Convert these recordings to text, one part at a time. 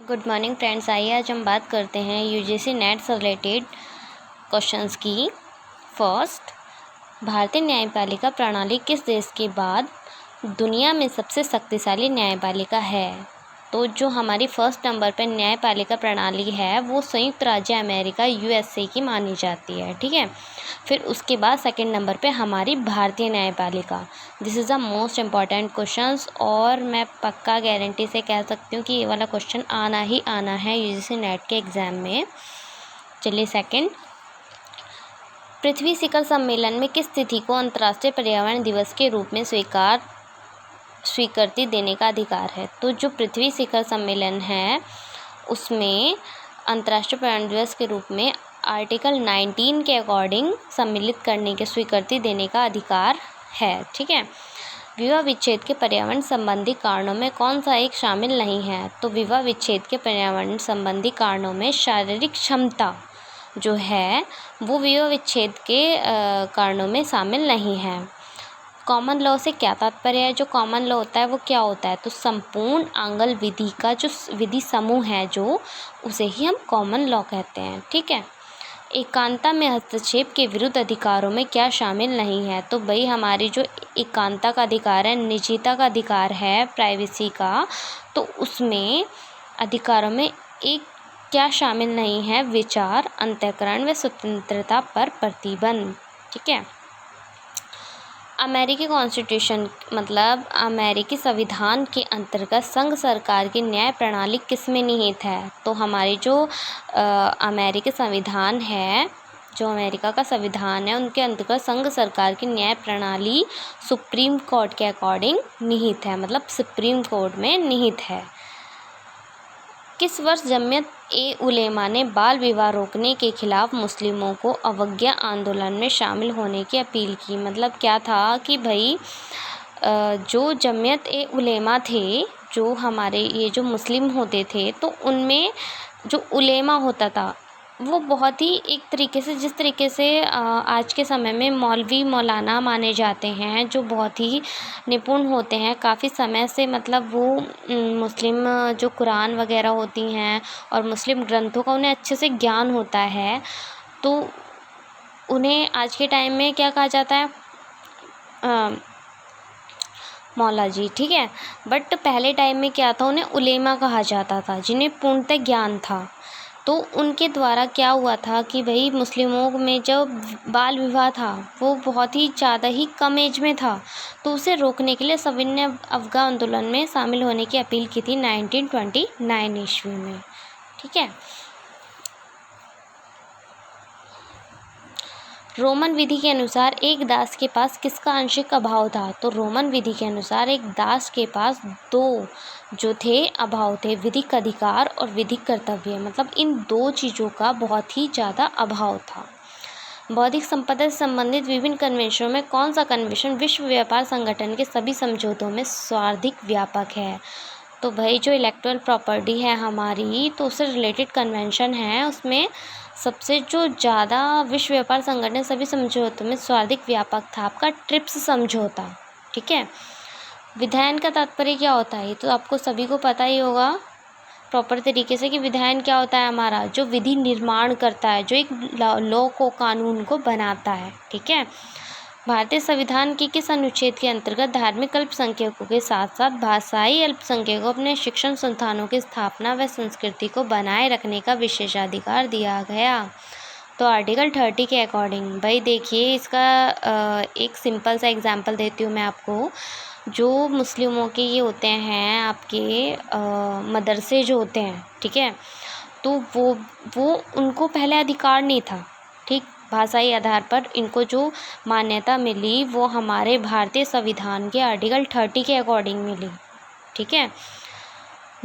Good morning friends. आइए आज हम बात करते हैं यूजीसी नेट से रिलेटेड क्वेश्चंस की। फर्स्ट, भारतीय न्यायपालिका प्रणाली किस देश के बाद दुनिया में सबसे शक्तिशाली न्यायपालिका है? तो जो हमारी फर्स्ट नंबर पर न्यायपालिका प्रणाली है वो संयुक्त राज्य अमेरिका यूएसए की मानी जाती है। ठीक है, फिर उसके बाद सेकंड नंबर पे हमारी भारतीय न्यायपालिका। This is the most important questions और मैं पक्का गारंटी से कह सकती हूँ कि ये वाला क्वेश्चन आना ही आना है यूजीसी नेट के एग्ज़ाम में। चलिए सेकंड, पृथ्वी शिखर सम्मेलन में किस तिथि को अंतर्राष्ट्रीय पर्यावरण दिवस के रूप में स्वीकृति देने का अधिकार है? तो जो पृथ्वी शिखर सम्मेलन है उसमें अंतर्राष्ट्रीय पर्यावरण दिवस के रूप में आर्टिकल 19 के अकॉर्डिंग सम्मिलित करने के स्वीकृति देने का अधिकार है। ठीक है, विवाह विच्छेद के पर्यावरण संबंधी कारणों में कौन सा एक शामिल नहीं है? तो विवाह विच्छेद के पर्यावरण संबंधी कारणों में शारीरिक क्षमता जो है वो विवाह विच्छेद के कारणों में शामिल नहीं है। कॉमन लॉ से क्या तात्पर्य है? जो कॉमन लॉ होता है वो क्या होता है? तो संपूर्ण आंगल विधि का जो विधि समूह है जो उसे ही हम कॉमन लॉ कहते हैं। ठीक है, एकांता में हस्तक्षेप के विरुद्ध अधिकारों में क्या शामिल नहीं है? तो भाई हमारी जो एकांता का अधिकार है, निजता का अधिकार है, प्राइवेसी का, तो उसमें अधिकारों में एक क्या शामिल नहीं है? विचार, अंतःकरण व स्वतंत्रता पर प्रतिबंध। ठीक है, अमेरिकी कॉन्स्टिट्यूशन मतलब अमेरिकी संविधान के अंतर्गत संघ सरकार की न्याय प्रणाली किस में निहित है? तो हमारी जो अमेरिकी संविधान है, जो अमेरिका का संविधान है उनके अंतर्गत संघ सरकार की न्याय प्रणाली सुप्रीम कोर्ट के अकॉर्डिंग निहित है, मतलब सुप्रीम कोर्ट में निहित है। किस वर्ष जमियत ए उलेमा ने बाल विवाह रोकने के खिलाफ मुस्लिमों को अवज्ञा आंदोलन में शामिल होने की अपील की? मतलब क्या था कि भाई जो जमियत ए उलेमा थे, जो हमारे ये जो मुस्लिम होते थे, तो उनमें जो उलेमा होता था वो बहुत ही एक तरीके से, जिस तरीके से आज के समय में मौलवी मौलाना माने जाते हैं, जो बहुत ही निपुण होते हैं काफ़ी समय से, मतलब वो मुस्लिम जो कुरान वगैरह होती हैं और मुस्लिम ग्रंथों का उन्हें अच्छे से ज्ञान होता है, तो उन्हें आज के टाइम में क्या कहा जाता है? मौला जी। ठीक है, बट पहले टाइम में क्या था, उन्हें उलेमा कहा जाता था जिन्हें पूर्णतः ज्ञान था। तो उनके द्वारा क्या हुआ था कि भाई मुस्लिमों में जो बाल विवाह था वो बहुत ही ज़्यादा ही कम एज में था, तो उसे रोकने के लिए सभी ने अफगान आंदोलन में शामिल होने की अपील की थी 1929 ईस्वी में। ठीक है, रोमन विधि के अनुसार एक दास के पास किसका आंशिक अभाव था? तो रोमन विधि के अनुसार एक दास के पास दो जो थे अभाव थे, विधिक अधिकार और विधिक कर्तव्य, मतलब इन दो चीज़ों का बहुत ही ज़्यादा अभाव था। बौद्धिक संपदा से संबंधित विभिन्न कन्वेंशनों में कौन सा कन्वेंशन विश्व व्यापार संगठन के सभी समझौतों में सर्वाधिक व्यापक है? तो भाई जो इंटेलेक्चुअल प्रॉपर्टी है हमारी, तो उससे रिलेटेड कन्वेंशन है, उसमें सबसे जो ज़्यादा विश्व व्यापार संगठन सभी समझौतों में सर्वाधिक व्यापक था आपका ट्रिप्स समझौता। ठीक है, विधायन का तात्पर्य क्या होता है? तो आपको सभी को पता ही होगा प्रॉपर तरीके से कि विधायन क्या होता है हमारा, जो विधि निर्माण करता है, जो एक लॉ को, कानून को बनाता है। ठीक है, भारतीय संविधान के किस अनुच्छेद के अंतर्गत धार्मिक अल्पसंख्यकों के साथ साथ भाषाई अल्पसंख्यकों को अपने शिक्षण संस्थानों की स्थापना व संस्कृति को बनाए रखने का विशेषाधिकार दिया गया? तो आर्टिकल 30 के अकॉर्डिंग। भाई देखिए, इसका एक सिंपल सा एग्जांपल देती हूँ मैं आपको। जो मुस्लिमों के ये होते हैं आपके मदरसे जो होते हैं, ठीक है, तो वो उनको पहले अधिकार नहीं था। ठीक, भाषाई आधार पर इनको जो मान्यता मिली वो हमारे भारतीय संविधान के आर्टिकल 30 के अकॉर्डिंग मिली। ठीक है,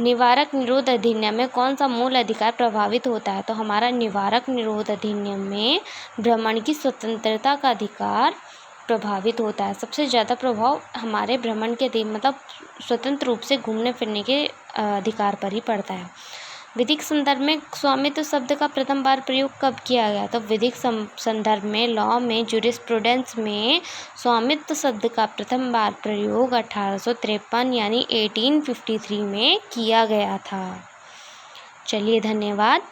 निवारक निरोध अधिनियम में कौन सा मूल अधिकार प्रभावित होता है? तो हमारा निवारक निरोध अधिनियम में भ्रमण की स्वतंत्रता का अधिकार प्रभावित होता है। सबसे ज़्यादा प्रभाव हमारे भ्रमण के मतलब स्वतंत्र रूप से घूमने फिरने के अधिकार पर ही पड़ता है। विधिक संदर्भ में स्वामित्व शब्द का प्रथम बार प्रयोग कब किया गया? तो विधिक संदर्भ में, लॉ में, जूरिस्प्रूडेंस में स्वामित्व शब्द का प्रथम बार प्रयोग 1853 यानी 1853 में किया गया था। चलिए धन्यवाद।